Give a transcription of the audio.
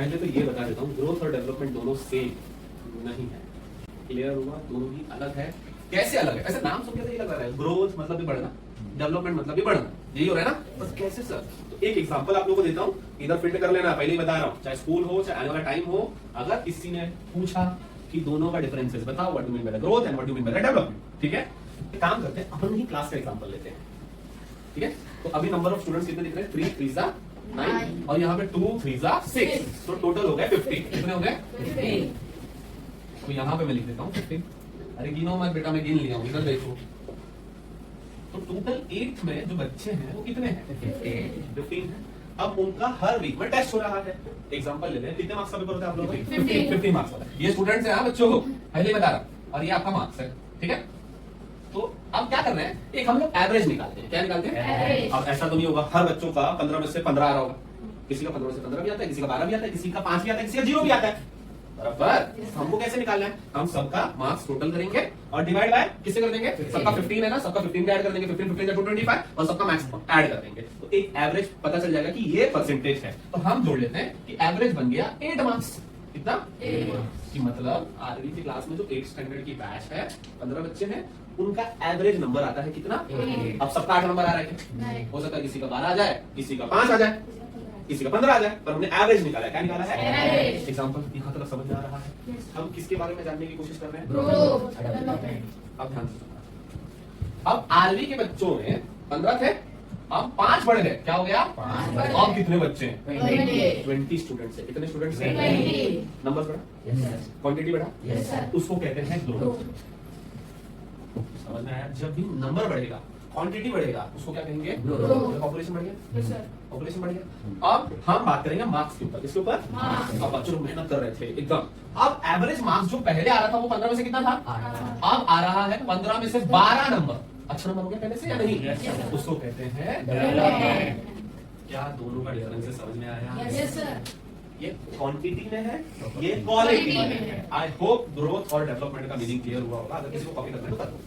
पहले तो ये बता देता हूँ, ग्रोथ और डेवलपमेंट दोनों सेम नहीं है। क्लियर हुआ? दोनों ही अलग है। कैसे अलग है? ऐसे नाम सुन के तो ये लग रहा है ग्रोथ मतलब भी बढ़ना, डेवलपमेंट मतलब भी बढ़ना, यही हो रहा है ना? बस कैसे सर? तो एक एग्जांपल आप लोगों को देता हूँ, इधर फिट कर लेना, पहले ही बता रहा हूँ, चाहे स्कूल हो चाहे आने वाला टाइम हो। अगर किसी ने पूछा कि दोनों का डिफरेंसेस बताओ, what do mean by growth and what do mean by development, ठीक है? एक काम करते हैं, अपन ही क्लास का एग्जांपल लेते हैं, ठीक है? तो अभी नंबर ऑफ स्टूडेंट्स कितने दिख रहे हैं? 3 3 जा 9 और यहाँ पे 2 3 जा 6, तो टोटल हो गए 50। कितने हो गए? 50। तो यहाँ पे मैं लिख देता हूँ 50। अरे गिनो मत बेटा, मैं गिन लिया हूँ, इधर देखो। तो टोटल 8 में जो बच्चे हैं वो कितने हैं? 15 है। अब उनका हर वीक में टेस्ट हो रहा है। एग्जांपल लेते हैं, कितने मार्क्स का पेपर होता है आप लोगों का? 50 मार्क्स का। ये स्टूडेंट्स हैं बच्चों को, पहले ही बता रहा हूं, और ये आपका मार्क्स है, ठीक है? तो अब क्या कर रहे हैं, एक हम लोग एवरेज निकालते हैं। क्या निकालते हैं? अब ऐसा तो नहीं होगा हर बच्चों का 15 में से 15 आ रहा होगा। किसी का 15 में से 15 भी आता है, किसी का 12 भी आता है, किसी का 5 भी आता है, किसी का 0 भी आता है, बराबर। हमको कैसे निकालना है? हम सबका मार्क्स टोटल करेंगे और डिवाइड बाय किससे कर देंगे? सबका 15 है ना, सबका 15 भी ऐड कर देंगे, 15 15 225 और सबका मैक्सिमम ऐड कर देंगे, तो एक एवरेज पता चल जाएगा कि ये परसेंटेज है। तो हम जोड़ लेते हैं कि एवरेज बन गया 8 मार्क्स। कितना? 8 मार्क्स। कि मतलब 8वीं की क्लास में जो 8 स्टैंडर्ड की बैच है, 15 बच्चे हैं, उनका एवरेज नंबर आता है कितना? 8। अब सबका 8 नंबर आ रहा है क्या? हो सकता है किसी का 12 आ जाए, किसी का 5 आ जाए, किसी का 15 आ जाए, पर हमने एवरेज निकाला है। क्या निकाला है? एवरेज। एग्जांपल यहाँ तक समझ में आ रहा है? हम किसके बारे में जानने की कोशिश कर रहे हैं? Growth, development. अब ध्यान से सुनना। अब 8वीं के बच्चों में 15 थे, अब 5 बढ़ गए। क्या हो गया? 5 बढ़ गए। अब कितने बच्चे हैं? 20 स्टूडेंट्स है। कितने स्टूडेंट्स हैं? 20। नंबर बढ़ा, क्वांटिटी बढ़ा, उसको कहते हैं ग्रोथ। समझ में आया? जब भी नंबर बढ़ेगा, क्वांटिटी बढ़ेगा, उसको क्या कहेंगे? पॉपुलेशन बढ़ गया, पॉपुलेशन बढ़ गया। अब हम बात करेंगे मार्क्स के ऊपर। किसके ऊपर? अब बच्चों लोग मेहनत कर रहे थे एकदम। अब एवरेज मार्क्स जो पहले आ रहा था वो 15 में से कितना था? अब आ रहा है 15 में से 12 नंबर। अच्छा नंबर हो गया पहले से या नहीं? उसको कहते हैं डेवलपमेंट। क्या दोनों का डिफरेंस समझ में आया? ये क्वांटिटी में है, ये क्वालिटी में है। आई होप ग्रोथ और डेवलपमेंट का मीनिंग क्लियर हुआ होगा। अगर किसी को कॉपी करना है तो कर दो।